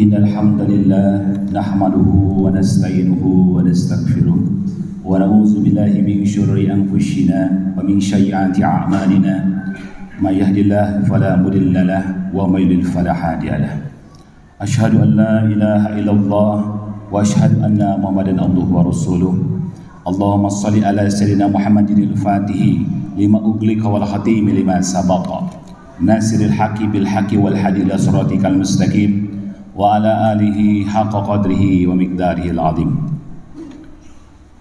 إن الحمد لله نحمده ونستعينه ونستغفره ونعوذ بالله من شرور أنفسنا ومن سيئات أعمالنا من يهد الله فلا مضل له ومن يضلل فلا هادي له أشهد أن لا إله إلا الله وأشهد أن محمدا عبده ورسوله اللهم صل على سيدنا محمد الفاتح لما أغلق والختيم لما سبق ناصر الحق بالحق والهادي إلى صراطك المستقيم وعلى آله حق قدره ومقداره العظيم.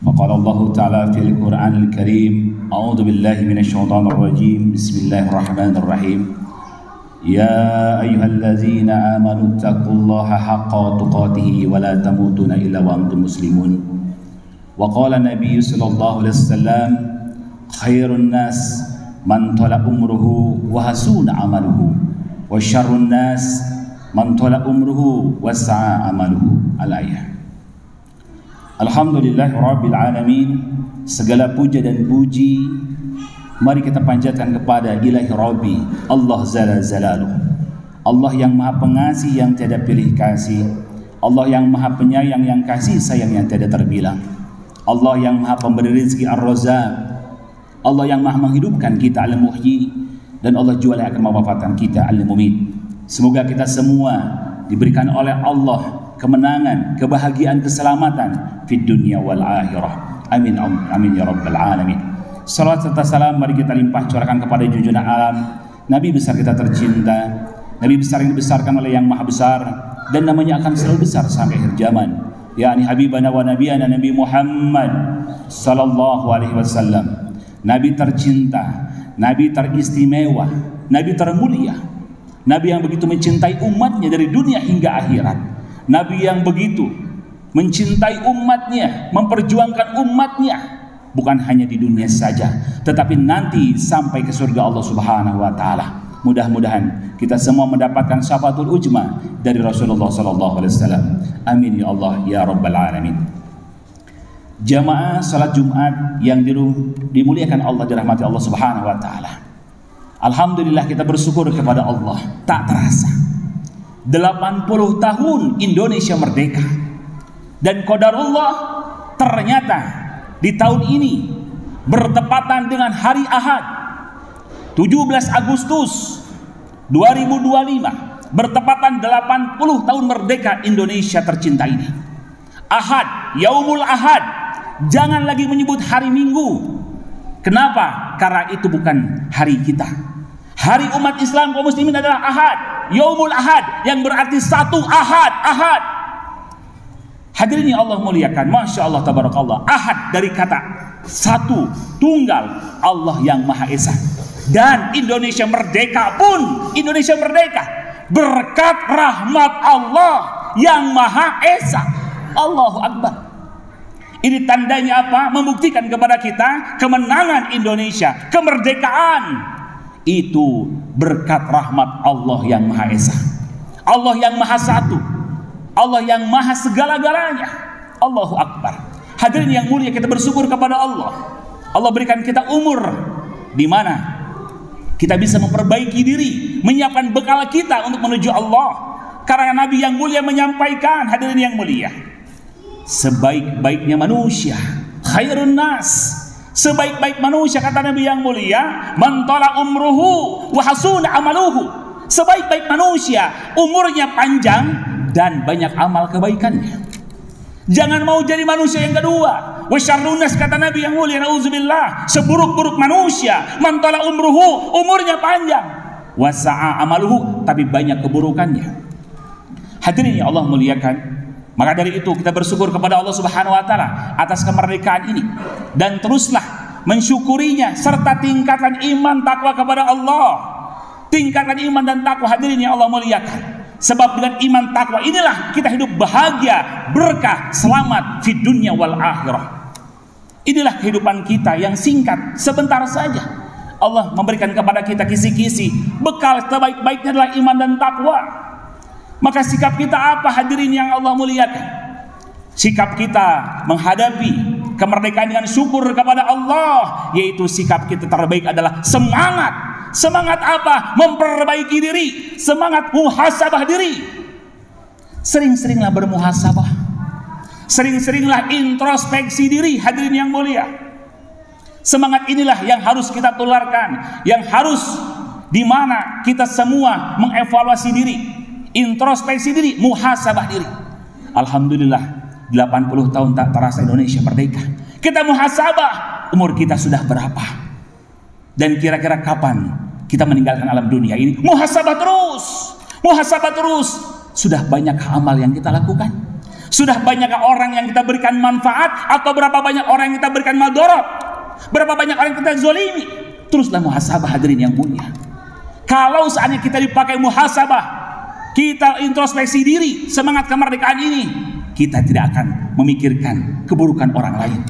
وقال الله تعالى في القرآن الكريم أعوذ بالله من الشيطان الرجيم بسم الله الرحمن الرحيم يا أيها الذين آمنوا اتقوا الله حق تقاته ولا تموتن إلا وأنتم مسلمون. وقال النبي صلى الله عليه وسلم خير الناس من طال عمره وحسن عمله وشر الناس من طال عمره وسع عمله. Al-ayah. Alhamdulillah Rabbil Alamin. Segala puja dan puji mari kita panjatkan kepada Ilahi Rabbi Allah Zala Zalaluh, Allah yang maha pengasih yang tiada pilih kasih, Allah yang maha penyayang yang kasih sayang yang tiada terbilang, Allah yang maha pemberi rezeki Ar-Razzaq, Allah yang maha menghidupkan kita Al-Muhyi, dan Allah juga yang akan mewafatkan kita Al-Mumit. Semoga kita semua diberikan oleh Allah kemenangan, kebahagiaan, keselamatan di dunia wal akhirah. Amin amin ya rabbal alamin. Salawat serta salam mari kita limpah curahkan kepada junjungan alam Nabi besar kita tercinta, Nabi besar yang dibesarkan oleh yang maha besar dan namanya akan selalu besar sampai akhir zaman, yakni habibana wa nabiyana Nabi Muhammad sallallahu alaihi wasallam. Nabi tercinta, Nabi teristimewa, Nabi termulia, Nabi yang begitu mencintai umatnya dari dunia hingga akhirat, Nabi yang begitu mencintai umatnya, memperjuangkan umatnya bukan hanya di dunia saja tetapi nanti sampai ke surga Allah Subhanahu wa taala. Mudah-mudahan kita semua mendapatkan syafaatul ujma dari Rasulullah sallallahu alaihi wasallam. Amin ya Allah ya rabbal alamin. Jamaah salat Jumat yang dimuliakan Allah, dirahmati Allah Subhanahu wa taala. Alhamdulillah kita bersyukur kepada Allah. Tak terasa 80 tahun Indonesia merdeka. Dan qadarullah ternyata di tahun ini bertepatan dengan hari Ahad 17 Agustus 2025, bertepatan 80 tahun merdeka Indonesia tercinta ini. Ahad, Yaumul Ahad, jangan lagi menyebut hari Minggu. Kenapa? Karena itu bukan hari kita. Hari umat Islam kaum muslimin adalah Ahad, Yaumul Ahad, yang berarti satu Ahad, Ahad. Hadirin yang Allah muliakan, Masya Allah Tabarakallah. Ahad dari kata satu, tunggal, Allah yang Maha Esa. Dan Indonesia merdeka pun, Indonesia merdeka berkat rahmat Allah yang Maha Esa. Allahu Akbar. Ini tandanya apa? Membuktikan kepada kita kemenangan Indonesia, kemerdekaan itu berkat rahmat Allah yang Maha Esa, Allah yang Maha Satu, Allah yang Maha segala-galanya. Allahu Akbar. Hadirin yang mulia, kita bersyukur kepada Allah. Allah berikan kita umur di mana kita bisa memperbaiki diri, menyiapkan bekal kita untuk menuju Allah. Karena Nabi yang mulia menyampaikan, hadirin yang mulia, sebaik-baiknya manusia khairun nas, sebaik-baik manusia kata Nabi yang mulia, man tala umruhu wa hasuna amaluhu. Sebaik-baik manusia umurnya panjang dan banyak amal kebaikannya. Jangan mau jadi manusia yang kedua. Wa syarrun nas kata Nabi yang mulia, nauzubillah, seburuk-buruk manusia man tala umruhu, umurnya panjang, wa sa'a amaluhu, tapi banyak keburukannya. Hadirin yang Allah muliakan, maka dari itu kita bersyukur kepada Allah Subhanahu wa taala atas kemerdekaan ini dan teruslah mensyukurinya serta tingkatkan iman takwa kepada Allah. Tingkatkan iman dan takwa, hadirin yang Allah muliakan. Sebab dengan iman takwa inilah kita hidup bahagia, berkah, selamat di dunia wal akhirah. Inilah kehidupan kita yang singkat, sebentar saja. Allah memberikan kepada kita kisi-kisi, bekal terbaik-baiknya adalah iman dan takwa. Maka sikap kita apa, hadirin yang Allah muliakan? Sikap kita menghadapi kemerdekaan dengan syukur kepada Allah, yaitu sikap kita terbaik adalah semangat. Semangat apa? Memperbaiki diri, semangat muhasabah diri. Sering-seringlah bermuhasabah. Sering-seringlah introspeksi diri, hadirin yang mulia. Semangat inilah yang harus kita tularkan, yang harus di mana kita semua mengevaluasi diri, introspeksi diri, muhasabah diri. Alhamdulillah 80 tahun tak terasa Indonesia merdeka. Kita muhasabah, umur kita sudah berapa? Dan kira-kira kapan kita meninggalkan alam dunia ini? Muhasabah terus. Muhasabah terus. Sudah banyak amal yang kita lakukan? Sudah banyak orang yang kita berikan manfaat? Atau berapa banyak orang yang kita berikan madorot? Berapa banyak orang yang kita zolimi? Teruslah muhasabah, hadirin yang mulia. Kalau saatnya kita dipakai muhasabah, kita introspeksi diri, semangat kemerdekaan ini, kita tidak akan memikirkan keburukan orang lain.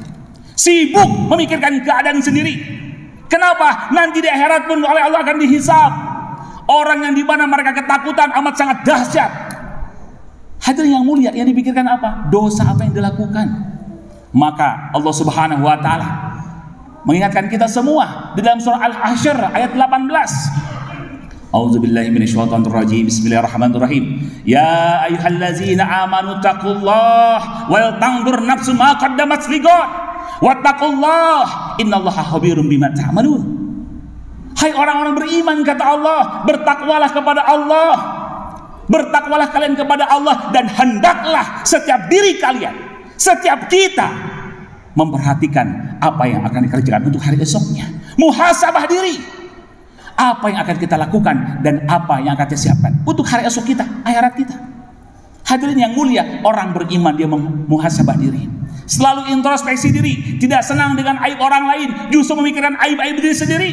Sibuk memikirkan keadaan sendiri. Kenapa? Nanti di akhirat pun oleh Allah akan dihisab. Orang yang di mana mereka ketakutan amat sangat dahsyat. Hadirin yang mulia, yang dipikirkan apa? Dosa apa yang dilakukan. Maka Allah Subhanahu wa taala mengingatkan kita semua di dalam surah Al-Hasyr ayat 18. A'udzubillahi minasyaitonir rajim. Bismillahirrahmanirrahim. Ya ayyuhallazina amanu taqullaha wal tanzur nafsum ma qaddamat lighad wattaqullaha innallaha khabirum bima ta'malun. Hai orang-orang beriman, kata Allah, bertakwalah kepada Allah. Bertakwalah kalian kepada Allah, dan hendaklah setiap diri kalian, setiap kita memperhatikan apa yang akan dikerjakan untuk hari esoknya. Muhasabah diri. Apa yang akan kita lakukan dan apa yang akan kita siapkan untuk hari esok kita, akhirat kita. Hadirin yang mulia, orang beriman dia muhasabah diri. Selalu introspeksi diri, tidak senang dengan aib orang lain, justru memikirkan aib-aib diri sendiri.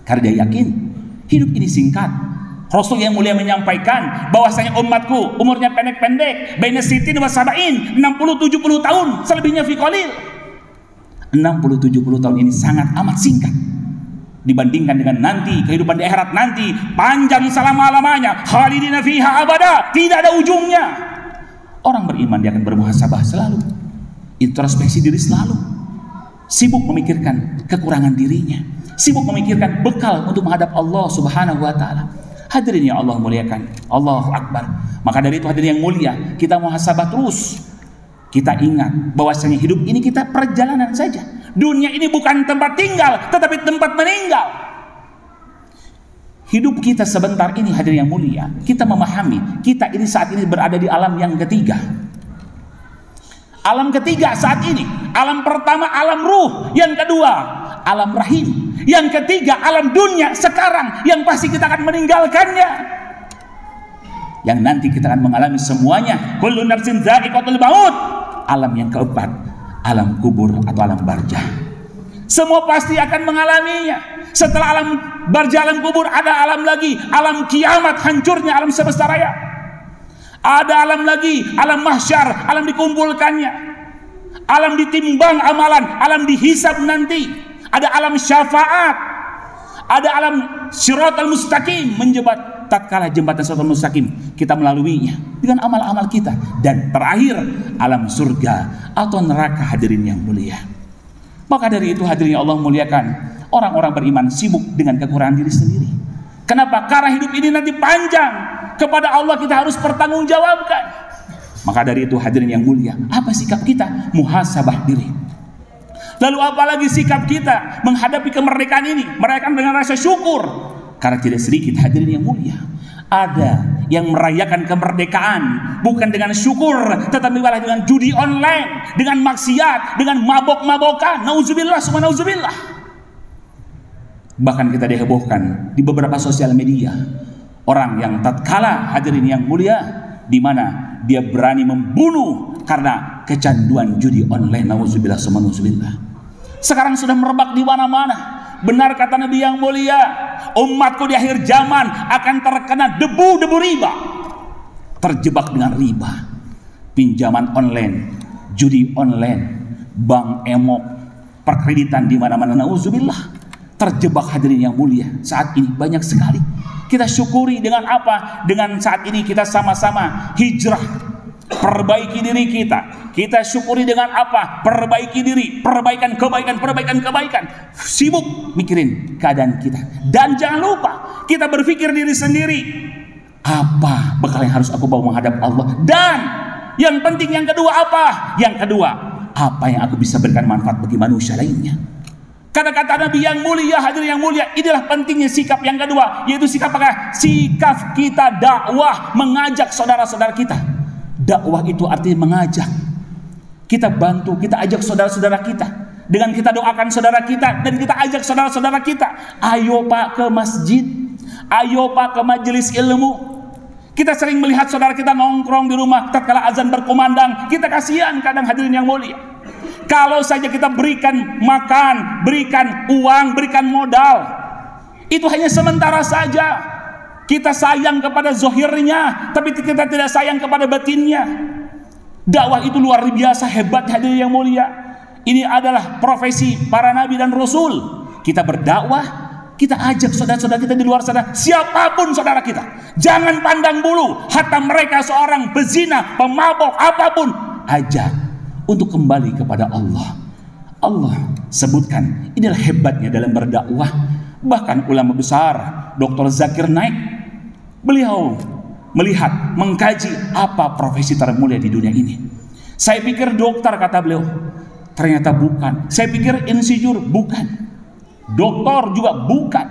Karena dia yakin hidup ini singkat. Rasul yang mulia menyampaikan bahwasanya umatku umurnya pendek-pendek, baina sitin wa sab'in, 60-70 tahun, selebihnya fi qalil. 60-70 tahun ini sangat amat singkat dibandingkan dengan nanti kehidupan di akhirat nanti, panjang selama-lamanya, khalidina fiha abada, tidak ada ujungnya. Orang beriman dia akan bermuhasabah selalu, introspeksi diri selalu, sibuk memikirkan kekurangan dirinya, sibuk memikirkan bekal untuk menghadap Allah Subhanahu wa taala. Hadirin yang Allah muliakan, Allahu Akbar. Maka dari itu hadirin yang mulia, kita muhasabah terus. Kita ingat bahwasanya hidup ini kita perjalanan saja. Dunia ini bukan tempat tinggal, tetapi tempat meninggal. Hidup kita sebentar ini, hadirin yang mulia, kita memahami kita ini saat ini berada di alam yang ketiga. Alam ketiga saat ini, alam pertama alam ruh, yang kedua alam rahim, yang ketiga alam dunia sekarang yang pasti kita akan meninggalkannya, yang nanti kita akan mengalami semuanya. Kullu nafsin dha'iqatul maut. Alam yang keempat, alam kubur atau alam barzah. Semua pasti akan mengalaminya. Setelah alam barzah, alam kubur, ada alam lagi, alam kiamat, hancurnya alam semesta raya. Ada alam lagi, alam mahsyar, alam dikumpulkannya, alam ditimbang amalan, alam dihisab nanti. Ada alam syafaat, ada alam siratal mustaqim, menjebat tatkala jembatan siratal mustaqim kita melaluinya dengan amal-amal kita. Dan terakhir alam surga atau neraka, hadirin yang mulia. Maka dari itu hadirin yang Allah muliakan, orang-orang beriman sibuk dengan kekurangan diri sendiri. Kenapa? Karena hidup ini nanti panjang. Kepada Allah kita harus pertanggungjawabkan. Maka dari itu hadirin yang mulia, apa sikap kita? Muhasabah diri. Lalu apalagi sikap kita menghadapi kemerdekaan ini? Merayakan dengan rasa syukur. Karena tidak sedikit hadirin yang mulia, ada yang merayakan kemerdekaan bukan dengan syukur, tetapi malah dengan judi online, dengan maksiat, dengan mabok-mabokan. Nauzubillah summa nauzubillah. Bahkan kita dihebohkan di beberapa sosial media, orang yang tatkala hadirin yang mulia, di mana dia berani membunuh karena kecanduan judi online. Nauzubillah summa nauzubillah. Sekarang sudah merebak di mana-mana. Benar kata Nabi yang mulia, umatku di akhir zaman akan terkena debu-debu riba. Terjebak dengan riba, pinjaman online, judi online, bank emok, perkreditan di mana-mana. Nauzubillah. Terjebak hadirin yang mulia. Saat ini banyak sekali. Kita syukuri dengan apa? Dengan saat ini kita sama-sama hijrah, perbaiki diri kita. Kita syukuri dengan apa? Perbaiki diri, perbaikan kebaikan. Sibuk mikirin keadaan kita. Dan jangan lupa kita berpikir diri sendiri. Apa bekal yang harus aku bawa menghadap Allah? Dan yang penting yang kedua apa? Yang kedua, apa yang aku bisa berikan manfaat bagi manusia lainnya? Kata-kata Nabi yang mulia, hadirin yang mulia, inilah pentingnya sikap yang kedua, yaitu sikap apa? Sikap kita dakwah, mengajak saudara-saudara kita. Dakwah itu artinya mengajak. Kita bantu, kita ajak saudara-saudara kita. Dengan kita doakan saudara kita dan kita ajak saudara-saudara kita. Ayo Pak ke masjid, ayo Pak ke majelis ilmu. Kita sering melihat saudara kita nongkrong di rumah tatkala azan berkumandang. Kita kasihan kadang, hadirin yang mulia. Kalau saja kita berikan makan, berikan uang, berikan modal, itu hanya sementara saja. Kita sayang kepada zohirnya, tapi kita tidak sayang kepada batinnya. Dakwah itu luar biasa hebat, hadirin yang mulia. Ini adalah profesi para nabi dan rasul. Kita berdakwah, kita ajak saudara-saudara kita di luar sana, siapapun saudara kita, jangan pandang bulu, hatta mereka seorang pezina, pemabok, apapun, ajak untuk kembali kepada Allah. Allah sebutkan, inilah hebatnya dalam berdakwah. Bahkan ulama besar Dr. Zakir Naik, beliau melihat, mengkaji apa profesi termulia di dunia ini. Saya pikir dokter, kata beliau, ternyata bukan. Saya pikir insinyur, bukan. Doktor juga bukan.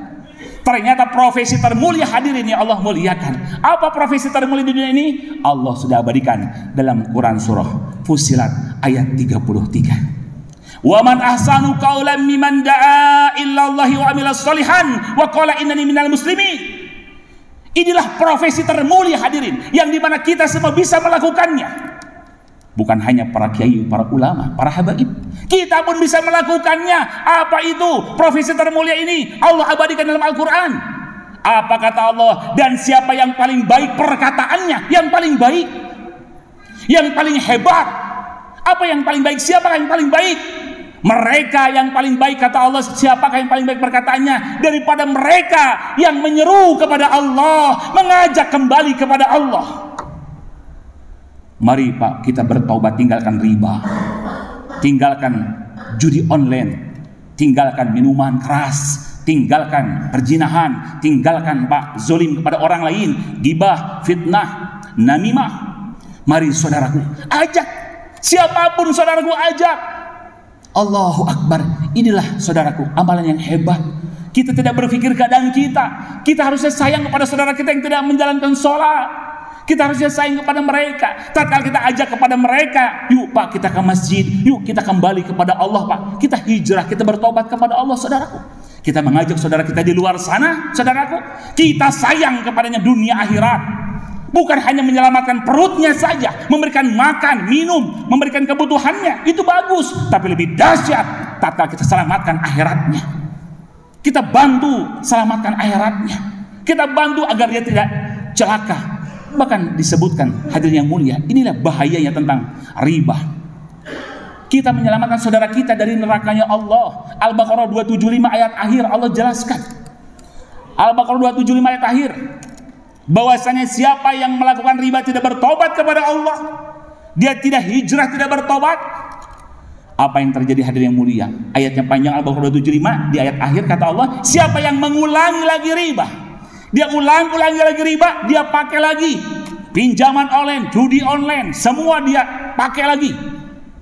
Ternyata profesi termulia, hadirin yang Allah muliakan. Apa profesi termulia di dunia ini? Allah sudah abadikan dalam Quran surah Fussilat ayat 33. Wa man ahsanu qawlan mimman da'a illallahi wa amila sholihan wa qala innani minal muslimin. Inilah profesi termulia, hadirin, yang dimana kita semua bisa melakukannya. Bukan hanya para kiai, para ulama, para habaib, kita pun bisa melakukannya. Apa itu profesi termulia ini? Allah abadikan dalam Al-Quran. Apa kata Allah? Dan siapa yang paling baik perkataannya, yang paling baik, yang paling hebat. Apa yang paling baik? Siapa yang paling baik? Mereka yang paling baik, kata Allah. Siapakah yang paling baik perkataannya daripada mereka yang menyeru kepada Allah, mengajak kembali kepada Allah? Mari Pak, kita bertaubat, tinggalkan riba, tinggalkan judi online, tinggalkan minuman keras, tinggalkan perzinahan, tinggalkan Pak zolim kepada orang lain, gibah, fitnah, namimah. Mari saudaraku, ajak siapapun, saudaraku ajak. Allahu Akbar. Inilah saudaraku amalan yang hebat. Kita tidak berpikir keadaan kita. Kita harusnya sayang kepada saudara kita yang tidak menjalankan sholat. Kita harusnya sayang kepada mereka. Tatkala kita ajak kepada mereka, yuk Pak kita ke masjid, yuk kita kembali kepada Allah Pak, kita hijrah, kita bertobat kepada Allah, saudaraku. Kita mengajak saudara kita di luar sana, saudaraku, kita sayang kepadanya dunia akhirat. Bukan hanya menyelamatkan perutnya saja, memberikan makan, minum, memberikan kebutuhannya, itu bagus. Tapi lebih dahsyat tatkala kita selamatkan akhiratnya. Kita bantu selamatkan akhiratnya. Kita bantu agar dia tidak celaka. Bahkan disebutkan, hadirin yang mulia, inilah bahayanya tentang riba. Kita menyelamatkan saudara kita dari nerakanya Allah. Al-Baqarah 275 ayat akhir Allah jelaskan. Al-Baqarah 275 ayat akhir, bahwasanya siapa yang melakukan riba tidak bertobat kepada Allah, dia tidak hijrah, tidak bertobat. Apa yang terjadi, hadirin yang mulia? Ayatnya panjang, Al-Baqarah 275, di ayat akhir kata Allah, siapa yang mengulangi lagi riba, dia ulang-ulangi lagi riba, dia pakai lagi pinjaman online, judi online, semua dia pakai lagi.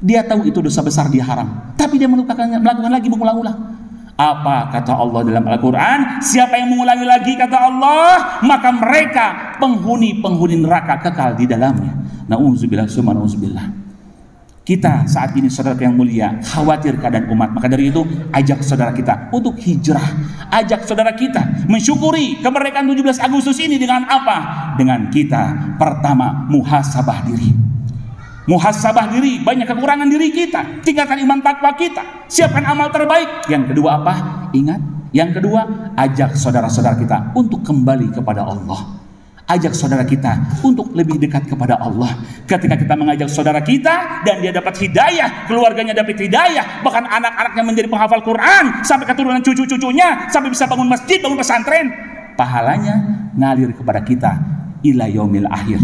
Dia tahu itu dosa besar, dia haram, tapi dia melakukan lagi, mengulang-ulang. Apa kata Allah dalam Al-Quran? Siapa yang mengulangi lagi, kata Allah, maka mereka penghuni-penghuni neraka kekal di dalamnya. Na'udzubillah, summa na'udzubillah. Kita saat ini, saudara yang mulia, khawatir keadaan umat. Maka dari itu, ajak saudara kita untuk hijrah. Ajak saudara kita mensyukuri kemerdekaan 17 Agustus ini dengan apa? Dengan kita pertama muhasabah diri. Muhasabah diri, banyak kekurangan diri kita, tinggalkan iman takwa kita, siapkan amal terbaik. Yang kedua apa? Ingat, yang kedua, ajak saudara-saudara kita untuk kembali kepada Allah. Ajak saudara kita untuk lebih dekat kepada Allah. Ketika kita mengajak saudara kita dan dia dapat hidayah, keluarganya dapat hidayah, bahkan anak-anaknya menjadi penghafal Quran, sampai keturunan cucu-cucunya, sampai bisa bangun masjid, bangun pesantren, pahalanya ngalir kepada kita ila yaumil akhir.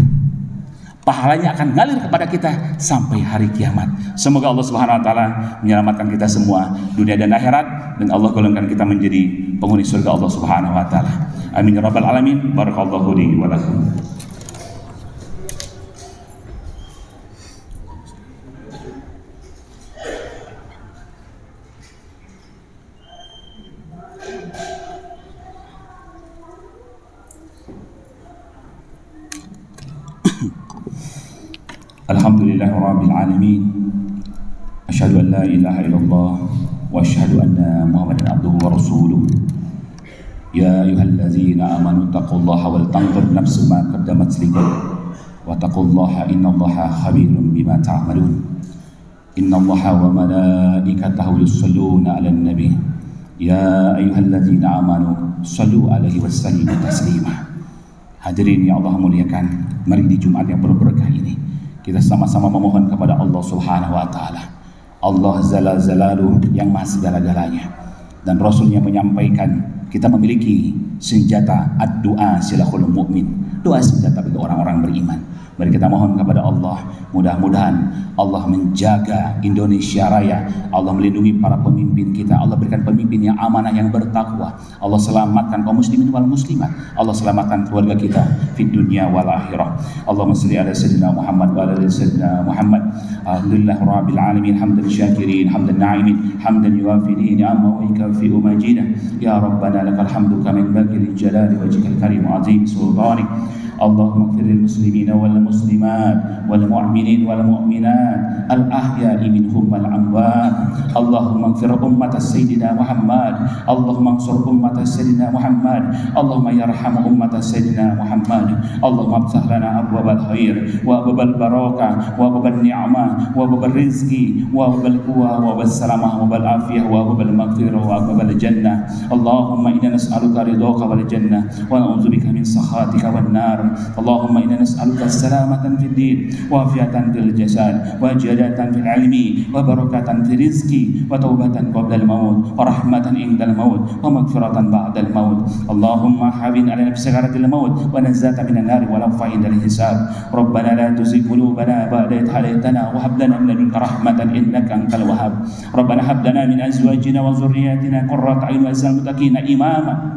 pahalanya akan ngalir kepada kita sampai hari kiamat. Semoga Allah Subhanahu wa taala menyelamatkan kita semua dunia dan akhirat, dan Allah golongkan kita menjadi penghuni surga Allah Subhanahu wa taala. Amin ya rabbal alamin. Barakallahu li wa lakum. Alhamdulillah rabbil alamin. Asyhadu an la ilaha illallah wa asyhadu anna Muhammadan abduhu wa rasuluh. Ya ayyuhallazina amanu taqullaha wal tanzur nafsum ma qaddamat lighad wa taqullaha innallaha khabirum bima ta'malun. Innallaha wa malaikatahu yusholluna 'alan nabi. Ya ayyuhallazina amanu shallu 'alaihi wa sallimu taslima. Hadirin yang Allah muliakan, mari di Jumat yang penuh berkah ini kita sama-sama memohon kepada Allah Subhanahu wa taala. Allah Zala Zalaluh yang Maha segala-galanya, dan Rasulnya menyampaikan kita memiliki senjata ad-du'a silahul mu'min. Doa senjata bagi orang-orang beriman. Mari kita mohon kepada Allah, mudah-mudahan Allah menjaga Indonesia Raya, Allah melindungi para pemimpin kita, Allah berikan pemimpin yang amanah, yang bertakwa, Allah selamatkan kaum muslimin wal muslimat, Allah selamatkan keluarga kita di dunia wal akhirah. Allahumma shalli ala sayyidina Muhammad wa ala ali sayyidina Muhammad. Alhamdulillah rabbil alamin, hamdan syakirin, hamdan na'imin, hamdan yuwafi ni'amahu wa yukafi'u majidah. Ya rabbana lakal hamdu kama yanbaghi li jalali wajhikal karim wa 'azimi sultanik. Allahumma ighfir lil muslimina wal muslimat wal mu'minin wal mu'minat al ahya'i minhum wal amwat. Allahumma ighfir ummat sayyidina Muhammad. Allahumma ansur ummat sayyidina Muhammad. Allahumma yarham ummat sayyidina Muhammad. Allahumma iftah lana abwabal khair wa abwabal barakah wa abwabal ni'mah wa abwabal rizqi wa abwabal quwwah wa abwabal salamah wa abwabal afiyah wa abwabal maghfirah wa abwabal jannah. Allahumma inna nas'aluka ridhaka wal jannah wa na'udzubika min sakhatika wan nar. Allahumma inna nas'aluka salamatan fid din wa afiatan fil jasad wa jadatan fil ilmi wa barakatan fil rizqi wa taubatan qabla al maut wa rahmatan indal maut wa maghfiratan ba'dal maut. Allahumma hawin ala nafsika maut wa nazata minan nar wa lafa indal hisab. Rabbana la tuzigh qulubana ba'da idh hadaytana wa hab lana min ladunka rahmatan innaka antal wahhab. Rabbana hab lana min azwajina wa dhurriyyatina qurrata a'yun waj'alna muttaqina imama.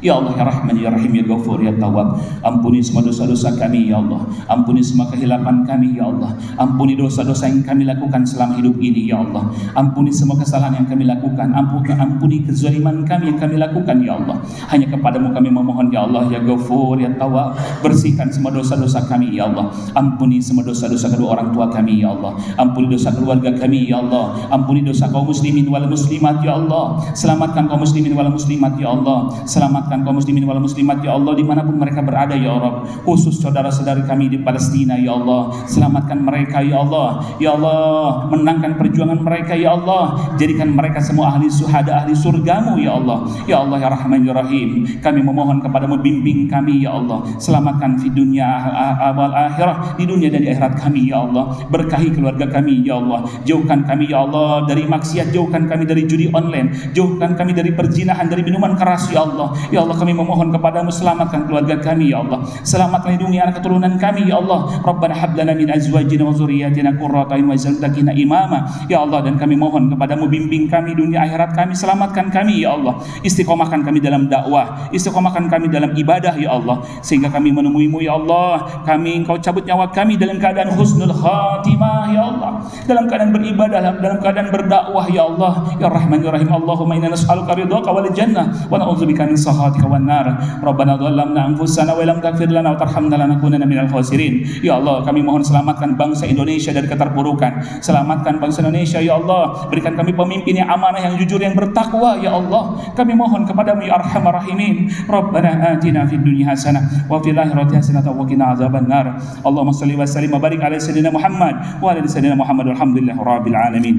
Ya Allah, ya Rahman, ya Rahim, ya Ghafur, ya Tawwab. Ampuni semua dosa-dosa kami, ya Allah. Ampuni semua kehilapan kami, ya Allah. Ampuni dosa-dosa yang kami lakukan selama hidup ini, ya Allah. Ampuni semua kesalahan yang kami lakukan. Ampuni kezaliman kami yang kami lakukan, ya Allah. Hanya kepadamu kami memohon, ya Allah, ya Ghafur, ya Tawwab. Bersihkan semua dosa-dosa kami, ya Allah. Ampuni semua dosa-dosa kedua orang tua kami, ya Allah. Ampuni dosa keluarga kami, ya Allah. Ampuni dosa kaum muslimin wal muslimat, ya Allah. Selamatkan kaum muslimin wal muslimat, ya Allah. Selamatkan kaum muslimin wal muslimat, ya Allah, dimanapun mereka berada, ya Rabb. Khusus saudara-saudari kami di Palestina, ya Allah. Selamatkan mereka, ya Allah. Ya Allah, menangkan perjuangan mereka, ya Allah. Jadikan mereka semua ahli syuhada, ahli surgamu, ya Allah. Ya Allah, ya Rahman, ya Rahim, kami memohon kepadamu, bimbing kami, ya Allah. Selamatkan di dunia awal akhirah, di dunia dan di akhirat kami, ya Allah. Berkahi keluarga kami, ya Allah. Jauhkan kami, ya Allah, dari maksiat. Jauhkan kami dari judi online. Jauhkan kami dari perzinahan, dari minuman keras, ya Allah. Ya Allah, kami memohon kepadamu, selamatkan keluarga kami, ya Allah. Selamatkan lindungi anak keturunan kami, ya Allah. Rabbana hab lana min azwajina wa dzurriyyatina qurrata a'yun waj'alna muttaqina imama. Ya Allah, dan kami mohon kepadamu, bimbing kami dunia akhirat kami, selamatkan kami, ya Allah. Istiqomahkan kami dalam dakwah, istiqomahkan kami dalam ibadah, ya Allah, sehingga kami menemuimu, ya Allah. Engkau cabut nyawa kami dalam keadaan husnul khatimah, ya Allah. Dalam keadaan beribadah, dalam keadaan berdakwah, ya Allah. Ya Rahman, ya Rahim, Allahumma inna nas'aluka ridhaka wal jannah wa na'udzubika min sakhatika wan nar. Rabbana dhalamna anfusana wa lam taghfir lana wa tarhamna lanakunanna minal khasirin. Ya Allah, kami mohon selamatkan bangsa Indonesia dari keterpurukan. Selamatkan bangsa Indonesia, ya Allah. Berikan kami pemimpin yang amanah, yang jujur, yang bertakwa, ya Allah. Kami mohon kepadamu, ya Arhamar Rahimin. Rabbana atina fid dunya hasanah wa fil akhirati hasanah wa qina azabannar. Allahumma shalli wa sallim wa barik ala sayyidina Muhammad wa ala sayyidina Muhammad walhamdulillahi rabbil alamin.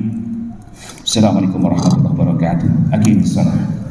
Assalamualaikum warahmatullahi wabarakatuh. Aqimissalam.